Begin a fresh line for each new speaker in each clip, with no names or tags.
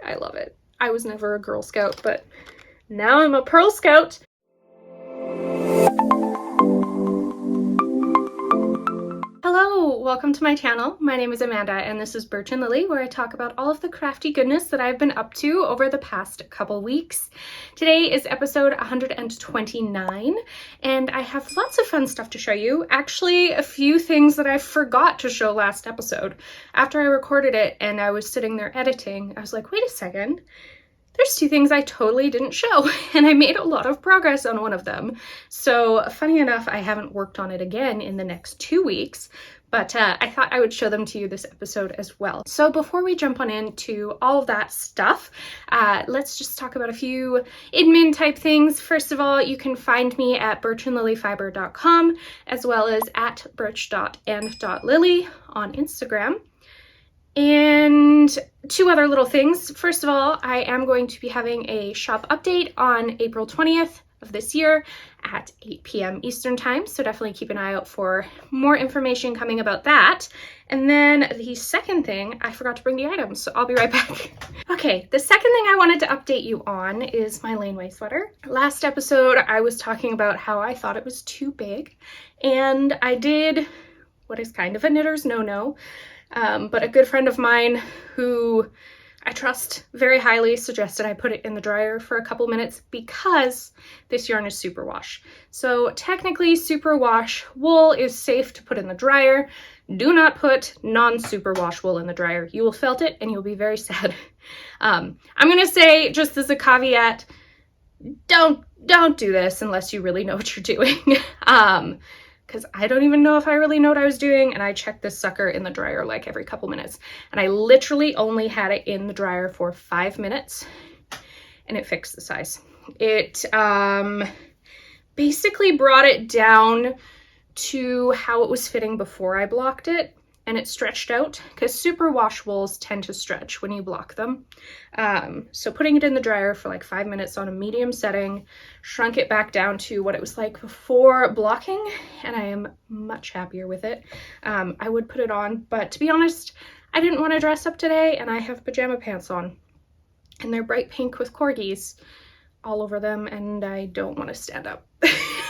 I love it. I was never a Girl Scout, but now I'm a Purl Scout. Hello, welcome to my channel. My name is Amanda and this is Birch and Lily, where I talk about all of the crafty goodness that I've been up to over the past couple weeks. Today is episode 129 and I have lots of fun stuff to show you. Actually, a few things that I forgot to show last episode. After I recorded it and I was sitting there editing, I was like, wait a second. There's two things I totally didn't show, and I made a lot of progress on one of them. So funny enough, I haven't worked on it again in the next 2 weeks, but I thought I would show them to you this episode as well. So before we jump on into all of that stuff, let's just talk about a few admin type things. First of all, you can find me at birchandlilyfiber.com as well as at birch.and.lily on Instagram. And two other little things. First of all, I am going to be having a shop update on April 20th of this year at 8 p.m. Eastern time. So definitely keep an eye out for more information coming about that. And then the second thing, I forgot to bring the items, so I'll be right back. Okay, the second thing I wanted to update you on is my Laneway sweater. Last episode, I was talking about how I thought it was too big, and I did what is kind of a knitter's no-no. But a good friend of mine who I trust very highly suggested I put it in the dryer for a couple minutes because this yarn is superwash. So technically superwash wool is safe to put in the dryer. Do not put non-superwash wool in the dryer. You will felt it and you'll be very sad. I'm going to say, just as a caveat, don't do this unless you really know what you're doing. Because I don't even know if I really know what I was doing, and I checked this sucker in the dryer like every couple minutes, and I literally only had it in the dryer for 5 minutes, and it fixed the size. It basically brought it down to how it was fitting before I blocked it, and it stretched out, because superwash wools tend to stretch when you block them. So putting it in the dryer for like 5 minutes on a medium setting shrunk it back down to what it was like before blocking, and I am much happier with it. I would put it on, but to be honest, I didn't want to dress up today, and I have pajama pants on, and they're bright pink with corgis all over them, and I don't want to stand up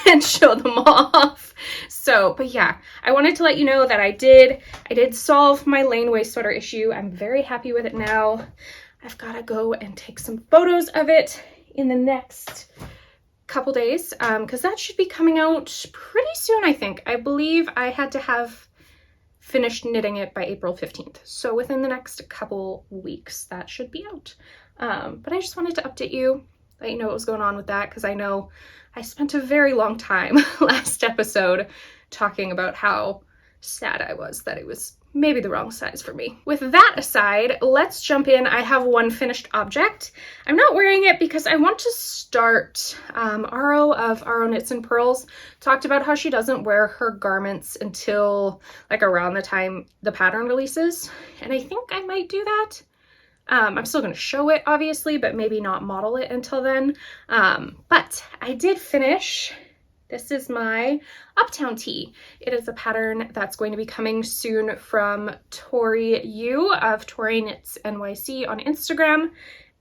and show them off. So, but yeah, I wanted to let you know that I did solve my Laneway sweater issue. I'm very happy with it now. I've got to go and take some photos of it in the next couple days, because that should be coming out pretty soon, I think. I believe I had to have finished knitting it by April 15th. So within the next couple weeks, that should be out. But I just wanted to update you, let you know what was going on with that, because I know I spent a very long time last episode talking about how sad I was that it was maybe the wrong size for me. With that aside, let's jump in. I have one finished object. I'm not wearing it because I want to start. Aro of Aro Knits and Purls talked about how she doesn't wear her garments until like around the time the pattern releases, and I think I might do that. I'm still going to show it, obviously, but maybe not model it until then. But I did finish. This is my Uptown Tee. It is a pattern that's going to be coming soon from Tori Yu of Tori Knits NYC on Instagram.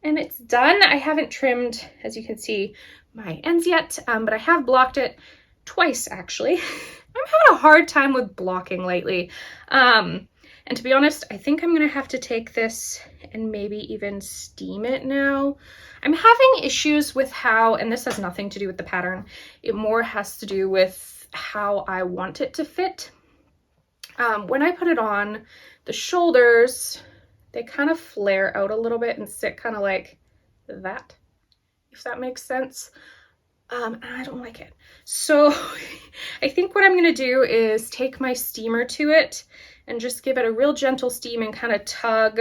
And it's done. I haven't trimmed, as you can see, my ends yet, but I have blocked it twice, actually. I'm having a hard time with blocking lately. And to be honest, I think I'm going to have to take this and maybe even steam it now. I'm having issues with how, and this has nothing to do with the pattern, it more has to do with how I want it to fit. When I put it on, the shoulders, they kind of flare out a little bit and sit kind of like that, if that makes sense. And I don't like it. So I think what I'm going to do is take my steamer to it and just give it a real gentle steam and kind of tug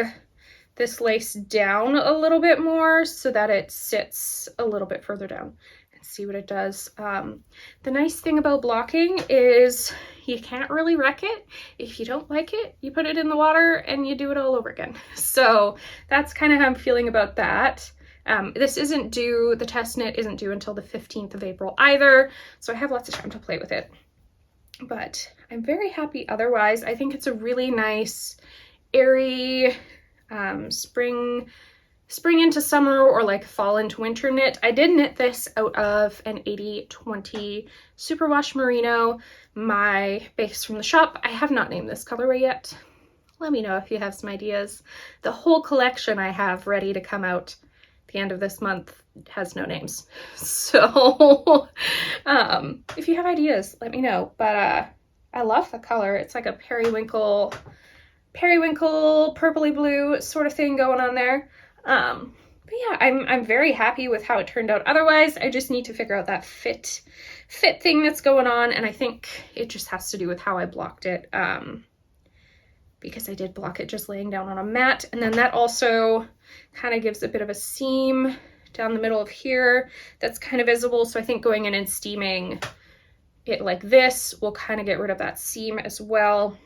this lace down a little bit more so that it sits a little bit further down and see what it does. The nice thing about blocking is you can't really wreck it. If you don't like it, you put it in the water and you do it all over again. So that's kind of how I'm feeling about that. This isn't due, the test knit isn't due until the 15th of April either, so I have lots of time to play with it. But I'm very happy otherwise. I think it's a really nice, airy, spring spring into summer or like fall into winter knit. I did knit this out of an 80/20 superwash merino, my base from the shop. I have not named this colorway yet. Let me know if you have some ideas. The whole collection I have ready to come out at the end of this month has no names. So if you have ideas, let me know. But I love the color. It's like a periwinkle, purpley blue sort of thing going on there. But yeah, I'm very happy with how it turned out. Otherwise, I just need to figure out that fit thing that's going on, and I think it just has to do with how I blocked it. Because I did block it just laying down on a mat, and then that also kind of gives a bit of a seam down the middle of here that's kind of visible. So I think going in and steaming it like this will kind of get rid of that seam as well.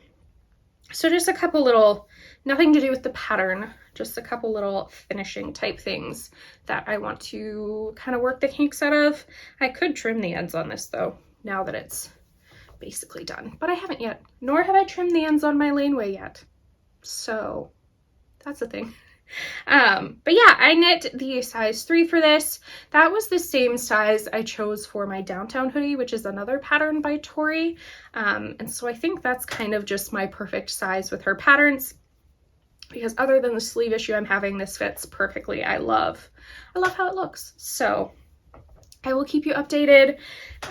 So just a couple little, nothing to do with the pattern, just a couple little finishing type things that I want to kind of work the kinks out of. I could trim the ends on this though, now that it's basically done, but I haven't yet, nor have I trimmed the ends on my laneway yet. So that's the thing. But yeah, I knit the size 3 for this. That was the same size I chose for my downtown hoodie, which is another pattern by Tori. And so I think that's kind of just my perfect size with her patterns, because other than the sleeve issue I'm having, this fits perfectly. I love how it looks. So I will keep you updated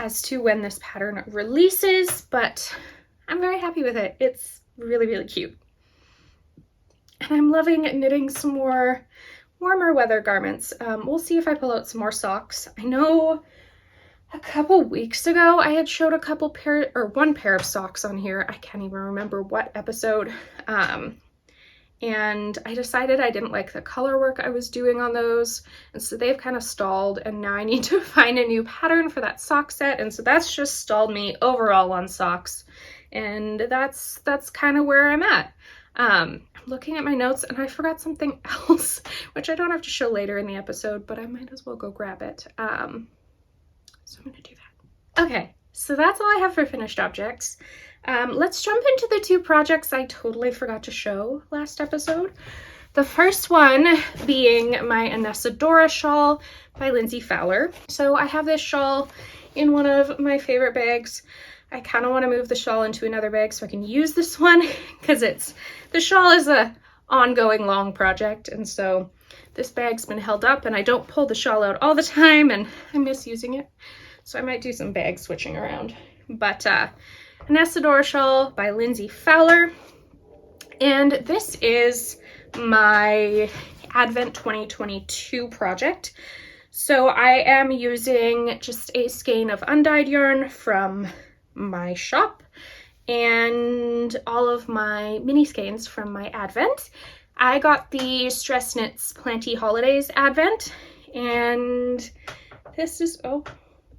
as to when this pattern releases, but I'm very happy with it. It's really, really cute. And I'm loving knitting some more warmer weather garments. We'll see if I pull out some more socks. I know a couple weeks ago I had showed one pair of socks on here. I can't even remember what episode. And I decided I didn't like the color work I was doing on those, and so they've kind of stalled, and now I need to find a new pattern for that sock set, and so that's just stalled me overall on socks, and that's kind of where I'm at. I'm looking at my notes and I forgot something else, which I don't have to show later in the episode, but I might as well go grab it. So I'm gonna do that. Okay, so that's all I have for finished objects. Let's jump into the 2 projects I totally forgot to show last episode. The first one being my Anesidora shawl by Lindsey Fowler. So I have this shawl in one of my favorite bags. I kind of want to move the shawl into another bag so I can use this one, because the shawl is a ongoing long project, and so this bag's been held up and I don't pull the shawl out all the time and I miss using it. So I might do some bag switching around. But Anesidora shawl by Lindsey Fowler, and this is my Advent 2022 project. So I am using just a skein of undyed yarn from my shop and all of my mini skeins from my Advent. I got the Stress Knits Planty Holidays Advent, and this is, oh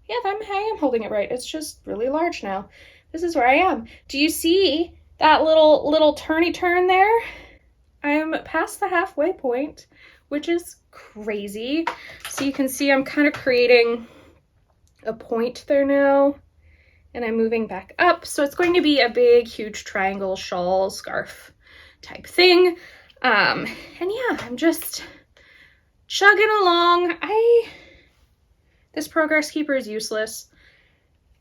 yeah, I am holding it right. It's just really large now. This is where I am. Do you see that little turny turn there? I'm past the halfway point, which is crazy. So you can see I'm kind of creating a point there now, and I'm moving back up. So it's going to be a big, huge triangle shawl scarf type thing. And yeah, I'm just chugging along. This progress keeper is useless.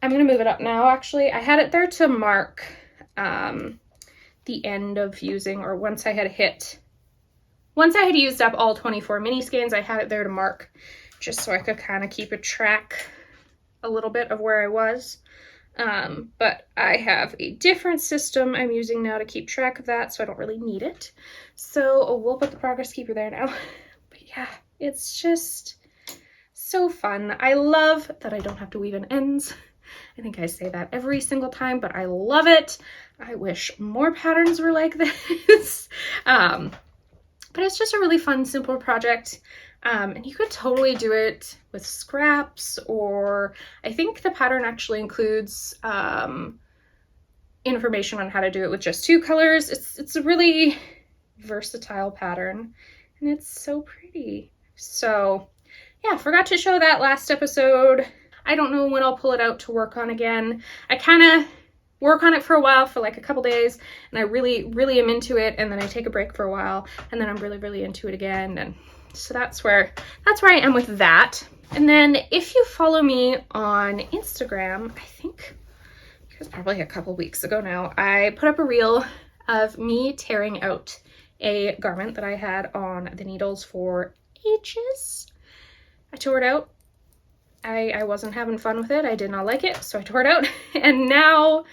I'm gonna move it up now, actually. I had it there to mark the end of using, or once I had used up all 24 mini skeins, I had it there to mark, just so I could kind of keep a track a little bit of where I was. But I have a different system I'm using now to keep track of that, so I don't really need it. So we'll put the progress keeper there now. But yeah, it's just so fun. I love that I don't have to weave in ends. I think I say that every single time, but I love it. I wish more patterns were like this. But it's just a really fun, simple project. And you could totally do it with scraps, or I think the pattern actually includes information on how to do it with just 2 colors. It's a really versatile pattern, and it's so pretty. So yeah, forgot to show that last episode. I don't know when I'll pull it out to work on again. I kind of work on it for a while, for like a couple days, and I really, really am into it, and then I take a break for a while, and then I'm really, really into it again, and So that's where I am with that. And then if you follow me on Instagram, I think it was probably a couple weeks ago now, I put up a reel of me tearing out a garment that I had on the needles for ages. I tore it out. I wasn't having fun with it. I did not like it, so I tore it out. And now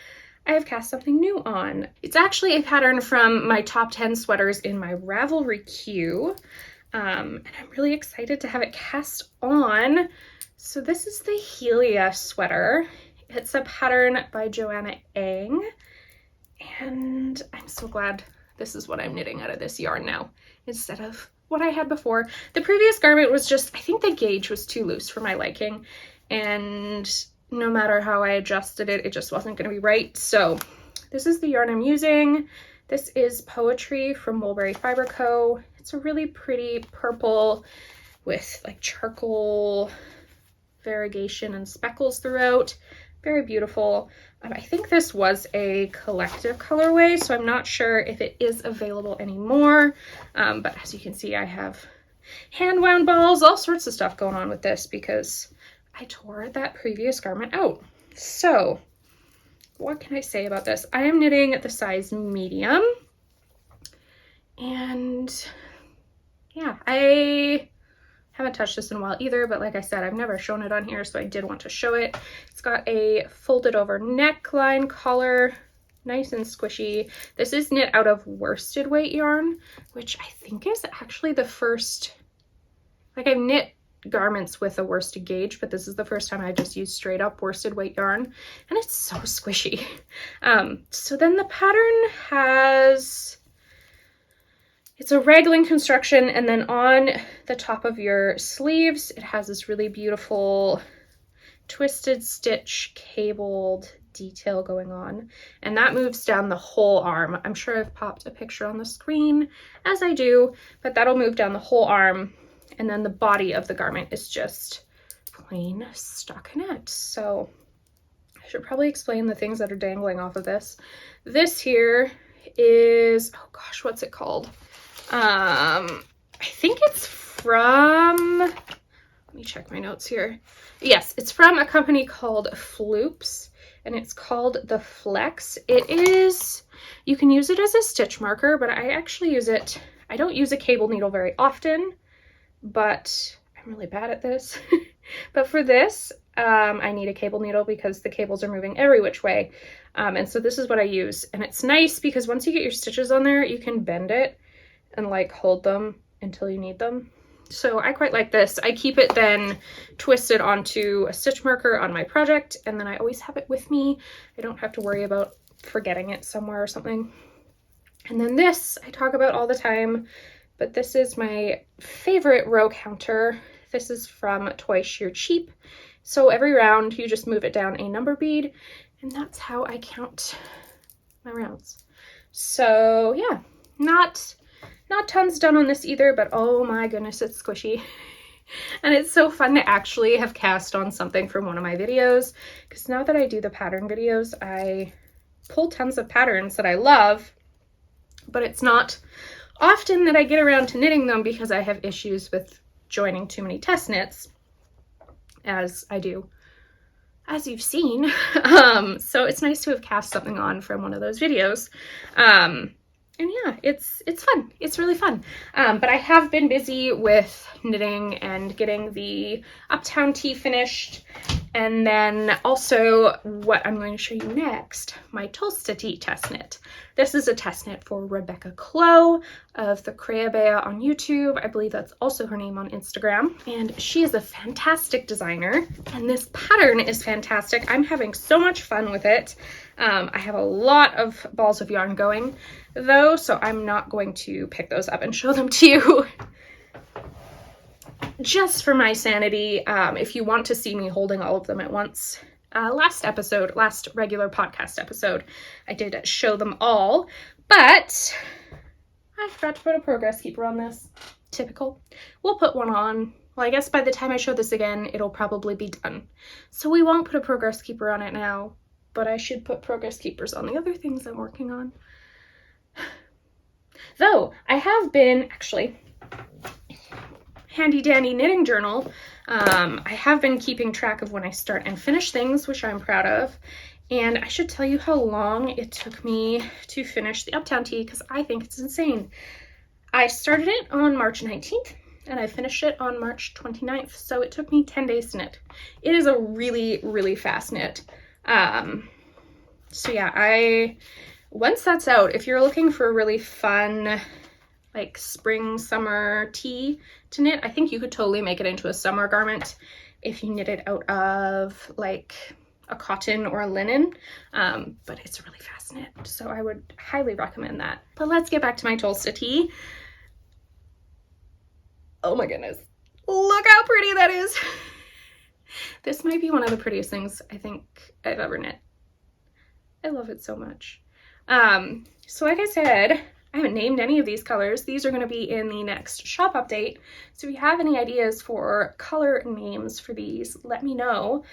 I have cast something new on. It's actually a pattern from my top 10 sweaters in my Ravelry queue. And I'm really excited to have it cast on. So this is the Helia sweater. It's a pattern by Joanna Ang. And I'm so glad this is what I'm knitting out of this yarn now, instead of what I had before. The previous garment was just, I think the gauge was too loose for my liking. And no matter how I adjusted it, it just wasn't going to be right. So this is the yarn I'm using. This is Poetry from Woolberry Fiber Co. It's a really pretty purple with like charcoal variegation and speckles throughout. Very beautiful. I think this was a collective colorway, so I'm not sure if it is available anymore. But as you can see, I have hand wound balls, all sorts of stuff going on with this because I tore that previous garment out. So what can I say about this? I am knitting the size medium. And yeah, I haven't touched this in a while either, but like I said, I've never shown it on here, so I did want to show it. It's got a folded over neckline collar, nice and squishy. This is knit out of worsted weight yarn, which I think is actually the first, like I've knit garments with a worsted gauge, but this is the first time I just used straight up worsted weight yarn, and it's so squishy. So then the pattern has, it's a raglan construction, and then on the top of your sleeves, it has this really beautiful twisted stitch cabled detail going on, and that moves down the whole arm. I'm sure I've popped a picture on the screen as I do, but that'll move down the whole arm, and then the body of the garment is just plain stockinette. So I should probably explain the things that are dangling off of this. This here is, oh gosh, what's it called? I think it's from, let me check my notes here. Yes, it's from a company called Floops, and it's called the Flex. It is, you can use it as a stitch marker, but I actually use it, I don't use a cable needle very often, but I'm really bad at this. But for this, I need a cable needle because the cables are moving every which way. And so this is what I use. And it's nice because once you get your stitches on there, you can bend it and like hold them until you need them. So I quite like this. I keep it then twisted onto a stitch marker on my project, and then I always have it with me. I don't have to worry about forgetting it somewhere or something. And then this I talk about all the time, but this is my favorite row counter. This is from Toy Sheer Cheap. So every round you just move it down a number bead, and that's how I count my rounds. So yeah, not tons done on this either, but oh my goodness, it's squishy. And it's so fun to actually have cast on something from one of my videos, because now that I do the pattern videos, I pull tons of patterns that I love, but it's not often that I get around to knitting them because I have issues with joining too many test knits, as I do, as you've seen. So it's nice to have cast something on from one of those videos. And yeah, it's fun. It's really fun. But I have been busy with knitting and getting the Uptown Tee finished. And then also what I'm going to show you next, my Tolsta tee test knit. This is a test knit for Rebecca Clow of the Creabea on YouTube. I believe that's also her name on Instagram. And she is a fantastic designer. And this pattern is fantastic. I'm having so much fun with it. I have a lot of balls of yarn going though, so I'm not going to pick those up and show them to you. Just for my sanity, if you want to see me holding all of them at once. Last regular podcast episode, I did show them all, but I forgot to put a progress keeper on this. Typical. We'll put one on. Well, I guess by the time I show this again, it'll probably be done. So we won't put a progress keeper on it now, but I should put progress keepers on the other things I'm working on. Though, I have been, actually, handy dandy knitting journal. I have been keeping track of when I start and finish things, which I'm proud of. And I should tell you how long it took me to finish the Uptown Tee because I think it's insane. I started it on March 19th and I finished it on March 29th. So it took me 10 days to knit. It is a really, really fast knit. So yeah, once that's out, if you're looking for a really fun, like spring, summer tee to knit, I think you could totally make it into a summer garment if you knit it out of like a cotton or a linen, but it's a really fast knit, so I would highly recommend that. But let's get back to my Tolsta tee. Oh my goodness, look how pretty that is. This might be one of the prettiest things I think I've ever knit. I love it so much. So like I said, I haven't named any of these colors. These are going to be in the next shop update. So if you have any ideas for color names for these, let me know.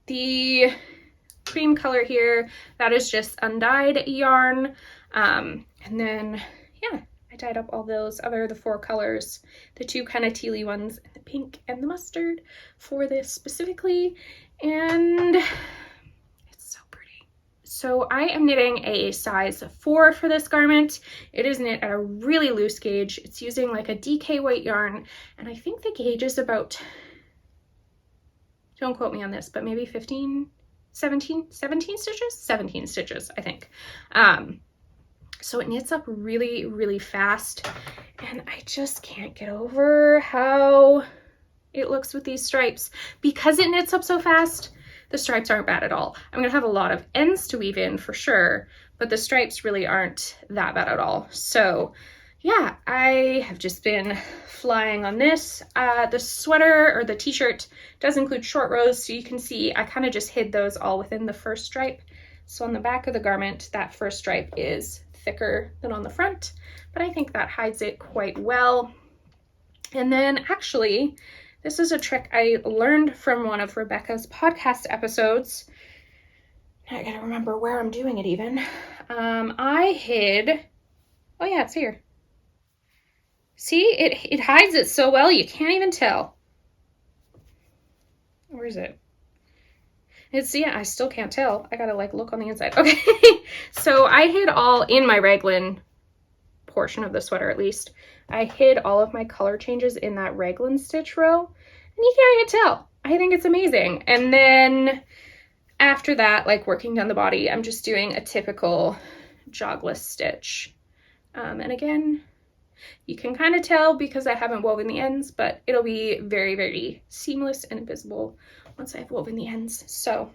The cream color here, that is just undyed yarn. And then, yeah, I dyed up all those the 4 colors, the 2 kind of tealy ones, and the pink and the mustard for this specifically. And it's so pretty. So I am knitting a size 4 for this garment. It is knit at a really loose gauge. It's using like a DK weight yarn, and I think the gauge is about, don't quote me on this, but maybe 17 stitches? 17 stitches, I think. So it knits up really, really fast, and I just can't get over how it looks with these stripes. Because it knits up so fast, the stripes aren't bad at all. I'm gonna have a lot of ends to weave in for sure, but the stripes really aren't that bad at all. So yeah, I have just been flying on this. The sweater or the t-shirt does include short rows, so you can see I kind of just hid those all within the first stripe. So on the back of the garment, that first stripe is thicker than on the front, but I think that hides it quite well. And then actually, this is a trick I learned from one of Rebecca's podcast episodes. I gotta remember where I'm doing it even. I hid, oh yeah, it's here. See, it hides it so well, you can't even tell. Where is it? It's, yeah, I still can't tell. I gotta like look on the inside. Okay, so I hid all in my raglan portion of the sweater, at least. I hid all of my color changes in that raglan stitch row, and you can't even tell. I think it's amazing. And then after that, like working down the body, I'm just doing a typical jogless stitch. And again, you can kind of tell because I haven't woven the ends, but it'll be very, very seamless and visible once I've woven the ends. So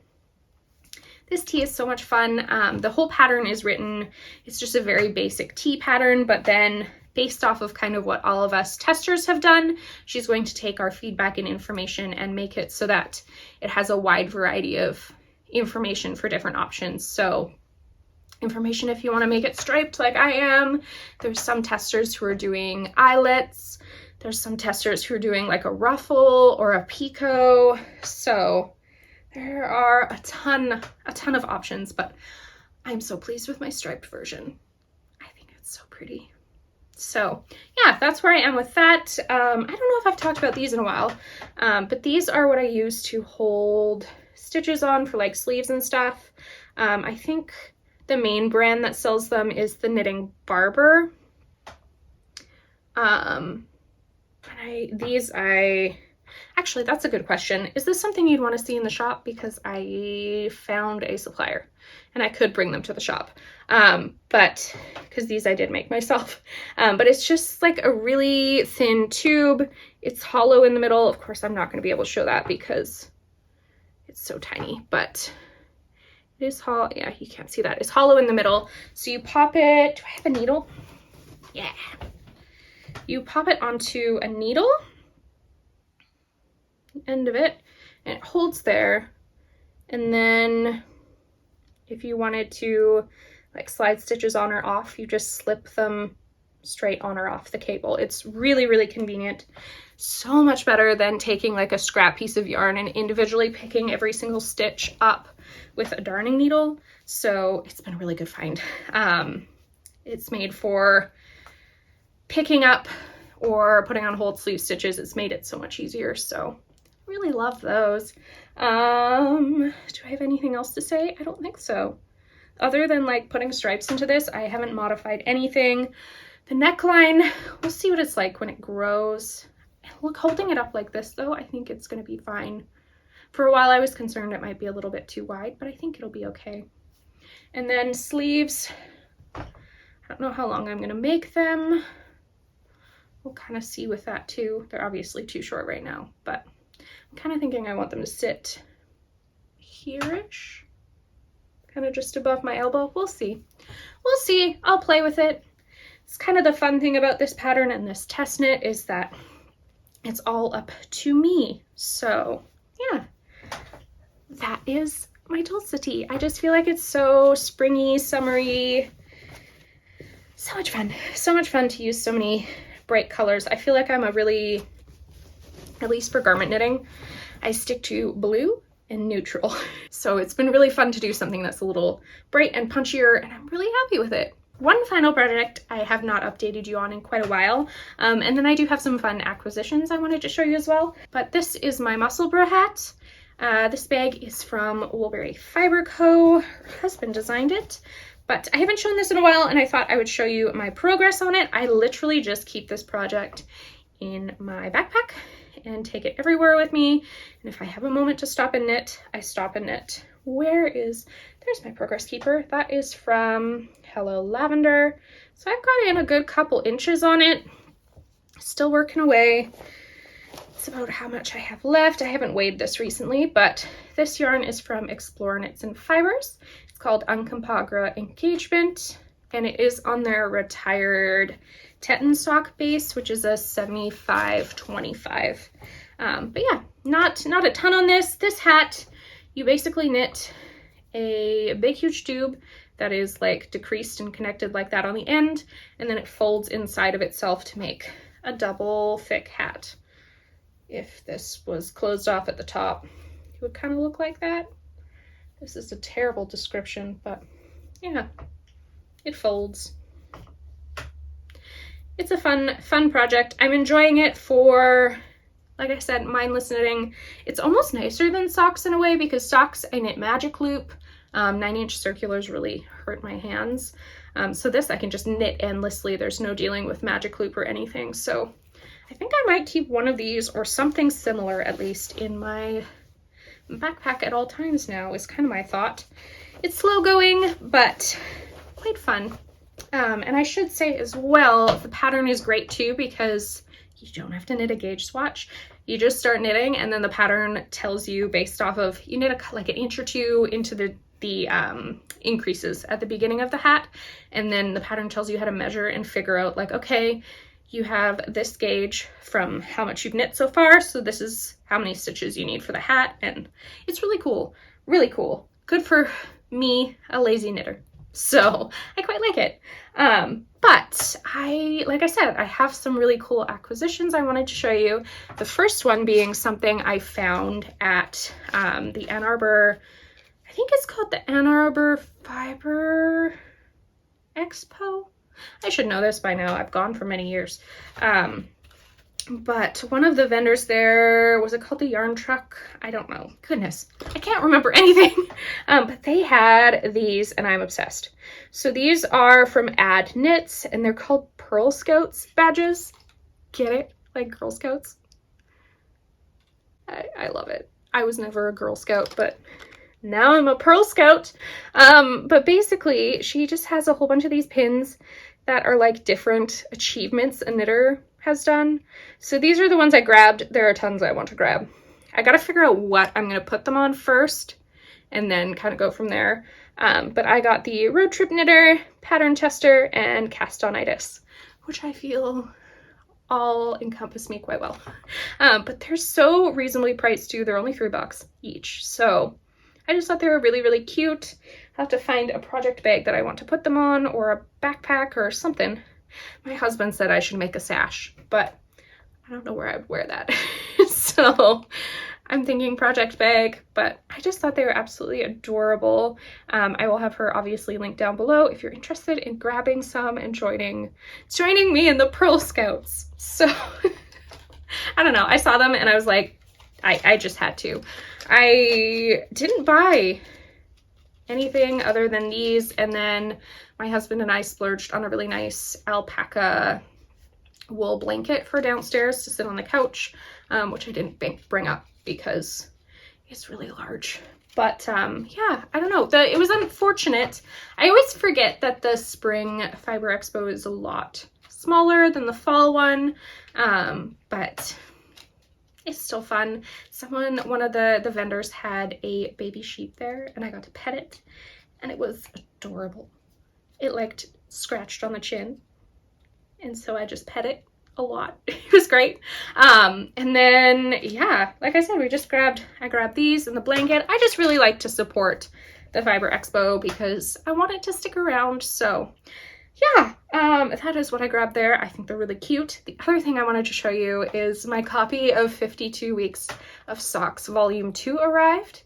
this tee is so much fun. The whole pattern is written, it's just a very basic tee pattern, but then based off of kind of what all of us testers have done, she's going to take our feedback and information and make it so that it has a wide variety of information for different options. So information if you want to make it striped like I am. There's some testers who are doing eyelets. There's some testers who are doing like a ruffle or a picot. So there are a ton of options, but I'm so pleased with my striped version. I think it's so pretty. So yeah, that's where I am with that. I don't know if I've talked about these in a while, but these are what I use to hold stitches on for like sleeves and stuff. I think the main brand that sells them is the Knitting Barber. Actually, that's a good question. Is this something you'd want to see in the shop? Because I found a supplier and I could bring them to the shop. But because these I did make myself. But it's just like a really thin tube. It's hollow in the middle. Of course, I'm not going to be able to show that because it's so tiny, but it is hollow. Yeah, you can't see that. It's hollow in the middle. So you pop it. Do I have a needle? Yeah. You pop it onto a needle, end of it, and it holds there. And then if you wanted to like slide stitches on or off, you just slip them straight on or off the cable. It's really, really convenient. So much better than taking like a scrap piece of yarn and individually picking every single stitch up with a darning needle. So it's been a really good find. It's made for picking up or putting on whole sleeve stitches. It's made it so much easier, so really love those. Do I have anything else to say? I don't think so. Other than like putting stripes into this, I haven't modified anything. The neckline, we'll see what it's like when it grows. Look, holding it up like this though, I think it's gonna be fine. For a while I was concerned it might be a little bit too wide, but I think it'll be okay. And then sleeves, I don't know how long I'm gonna make them. We'll kind of see with that too. They're obviously too short right now, but I'm kind of thinking I want them to sit here-ish, kind of just above my elbow. We'll see. We'll see. I'll play with it. It's kind of the fun thing about this pattern and this test knit is that it's all up to me. So yeah, that is my Tolsta tee. I just feel like it's so springy, summery. So much fun. So much fun to use so many bright colors. I feel like I'm a really, at least for garment knitting, I stick to blue and neutral. So it's been really fun to do something that's a little bright and punchier, and I'm really happy with it. One final project I have not updated you on in quite a while, and then I do have some fun acquisitions I wanted to show you as well. But this is my Musselburgh hat. This bag is from Woolberry Fiber Co. Her husband designed it, but I haven't shown this in a while, and I thought I would show you my progress on it. I literally just keep this project in my backpack and take it everywhere with me, and if I have a moment to stop and knit, I stop and knit. There's my progress keeper. That is from Hello Lavender. So I've got in a good couple inches on it. Still working away. It's about how much I have left. I haven't weighed this recently, but this yarn is from Explore Knits and Fibers. It's called Uncompahgre Engagement, and it is on their retired Teton stock base, which is a 75-25. But yeah, not a ton on this. This hat, you basically knit a big huge tube that is like decreased and connected like that on the end, and then it folds inside of itself to make a double thick hat. If this was closed off at the top, it would kind of look like that. This is a terrible description, but yeah, it folds. It's a fun project. I'm enjoying it for, like I said, mindless knitting. It's almost nicer than socks in a way, because socks I knit magic loop. 9-inch circulars really hurt my hands. So this I can just knit endlessly. There's no dealing with magic loop or anything. So I think I might keep one of these or something similar at least in my backpack at all times now, is kind of my thought. It's slow going, but quite fun. And I should say as well, the pattern is great too, because you don't have to knit a gauge swatch. You just start knitting, and then the pattern tells you based off of, you knit like an inch or two into the increases at the beginning of the hat, and then the pattern tells you how to measure and figure out like, okay, you have this gauge from how much you've knit so far, so this is how many stitches you need for the hat. And it's really cool, really cool. Good for me, a lazy knitter. So I quite like it. But like I said, I have some really cool acquisitions I wanted to show you. The first one being something I found at the Ann Arbor, I think it's called the Ann Arbor Fiber Expo. I should know this by now. I've gone for many years. But one of the vendors there, was it called the Yarn Truck? I don't know. Goodness, I can't remember anything. But they had these, and I'm obsessed. So these are from Ad Knits, and they're called Purl Scouts badges. Get it? Like Girl Scouts. I love it. I was never a Girl Scout, but now I'm a Purl Scout. But basically, she just has a whole bunch of these pins that are like different achievements a knitter has done. So these are the ones I grabbed. There are tons I want to grab. I gotta figure out what I'm gonna put them on first and then kind of go from there. But I got the Road Trip Knitter, Pattern Tester, and Castonitis, which I feel all encompass me quite well. But they're so reasonably priced too. They're only $3 each. So I just thought they were really, really cute. I'll have to find a project bag that I want to put them on, or a backpack or something. My husband said I should make a sash, but I don't know where I would wear that. So I'm thinking project bag, but I just thought they were absolutely adorable. I will have her obviously linked down below if you're interested in grabbing some and joining me in the Purl Scouts. So I don't know, I saw them and I was like, I just had to. I didn't buy anything other than these, and then my husband and I splurged on a really nice alpaca wool blanket for downstairs to sit on the couch, which I didn't bring up because it's really large. But yeah, I don't know, it was unfortunate. I always forget that the spring fiber expo is a lot smaller than the fall one, but it's still fun. One of the vendors had a baby sheep there, and I got to pet it, and it was adorable. It like scratched on the chin, and so I just pet it a lot. It was great. And then yeah, like I said, I grabbed these and the blanket. I just really like to support the Fiber Expo because I want it to stick around. So yeah, that is what I grabbed there. I think they're really cute. The other thing I wanted to show you is my copy of 52 Weeks of Socks Volume 2 arrived,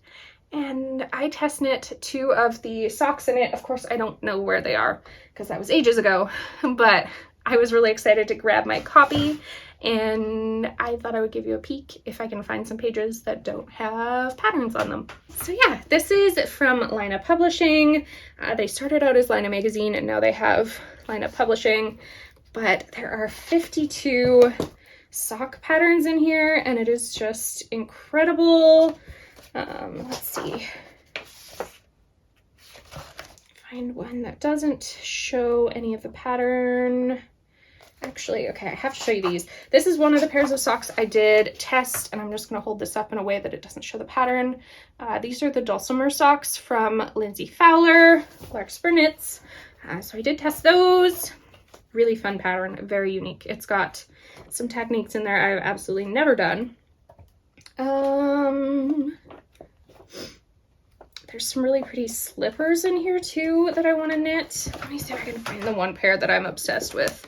and I test knit 2 of the socks in it. Of course, I don't know where they are because that was ages ago, but I was really excited to grab my copy, and I thought I would give you a peek if I can find some pages that don't have patterns on them. So yeah, this is from Lina Publishing. They started out as Lina Magazine, and now they have Lina Publishing, but there are 52 sock patterns in here, and it is just incredible. Let's see. Find one that doesn't show any of the pattern. Actually, okay, I have to show you these. This is one of the pairs of socks I did test, and I'm just going to hold this up in a way that it doesn't show the pattern. These are the Dulcimer socks from Lindsey Fowler, Larkspur Knits. So I did test those. Really fun pattern, very unique. It's got some techniques in there I've absolutely never done. There's some really pretty slippers in here too that I want to knit. Let me see if I can find the one pair that I'm obsessed with.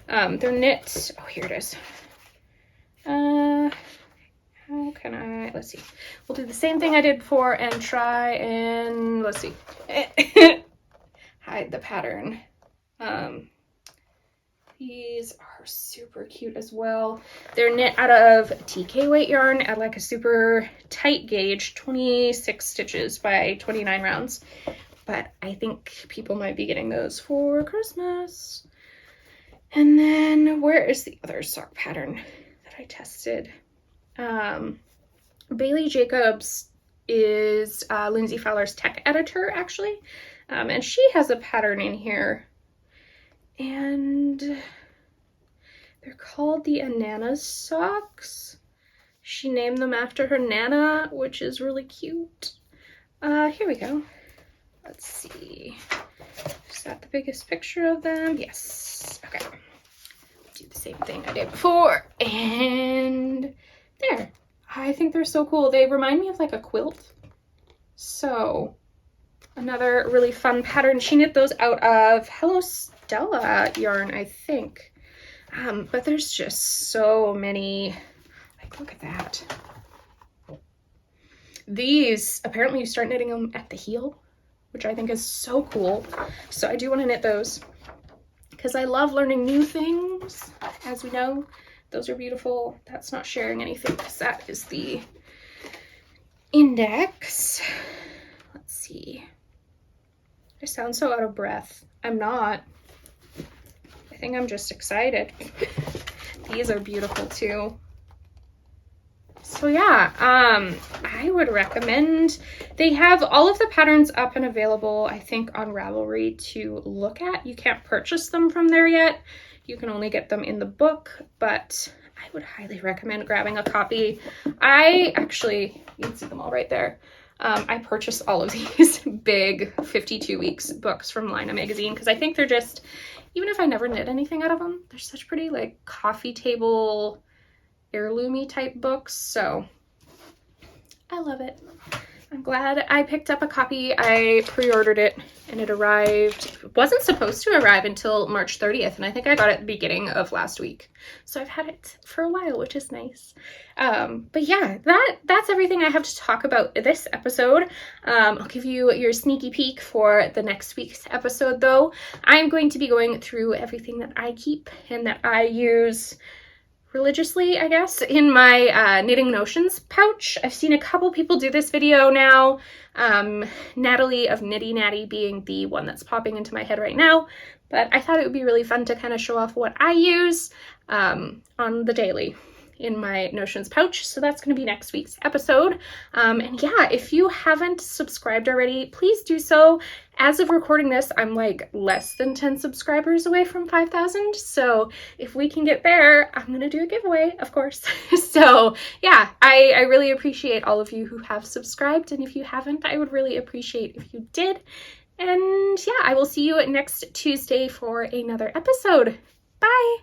They're knit, oh, here it is. How can I, let's see. We'll do the same thing I did before and try and, let's see, hide the pattern. These are super cute as well. They're knit out of TK weight yarn at like a super tight gauge, 26 stitches by 29 rounds. But I think people might be getting those for Christmas. And then where is the other sock pattern that I tested? Bailey Jacobs is Lindsey Fowler's tech editor, actually. And she has a pattern in here. And they're called the Ananas socks. She named them after her Nana, which is really cute. Here we go. Let's see. Is that the biggest picture of them? Yes. Okay. Do the same thing I did before. And there. I think they're so cool. They remind me of like a quilt. So another really fun pattern. She knit those out of Hello Stella yarn, I think. But there's just so many, like, look at that. These, apparently you start knitting them at the heel, which I think is so cool. So I do want to knit those because I love learning new things. As we know, those are beautiful. That's not sharing anything because that is the index. Let's see. I sound so out of breath. I'm not. I think I'm just excited. These are beautiful too. So yeah, I would recommend, they have all of the patterns up and available, I think, on Ravelry to look at. You can't purchase them from there yet. You can only get them in the book, but I would highly recommend grabbing a copy. I actually, you can see them all right there. I purchased all of these big 52 weeks books from Lina Magazine because I think they're just, even if I never knit anything out of them, they're such pretty like coffee table heirloomy type books. So I love it. I'm glad I picked up a copy. I pre-ordered it and it arrived. It wasn't supposed to arrive until March 30th, and I think I got it at the beginning of last week. So I've had it for a while, which is nice. But yeah, that's everything I have to talk about this episode. I'll give you your sneaky peek for the next week's episode though. I'm going to be going through everything that I keep and that I use religiously, I guess, in my Knitting Notions pouch. I've seen a couple people do this video now, Natalie of Knitty Natty being the one that's popping into my head right now, but I thought it would be really fun to kind of show off what I use on the daily in my Notions pouch. So that's going to be next week's episode. And yeah, if you haven't subscribed already, please do so. As of recording this, I'm like less than 10 subscribers away from 5,000. So if we can get there, I'm going to do a giveaway, of course. So yeah, I really appreciate all of you who have subscribed. And if you haven't, I would really appreciate if you did. And yeah, I will see you next Tuesday for another episode. Bye!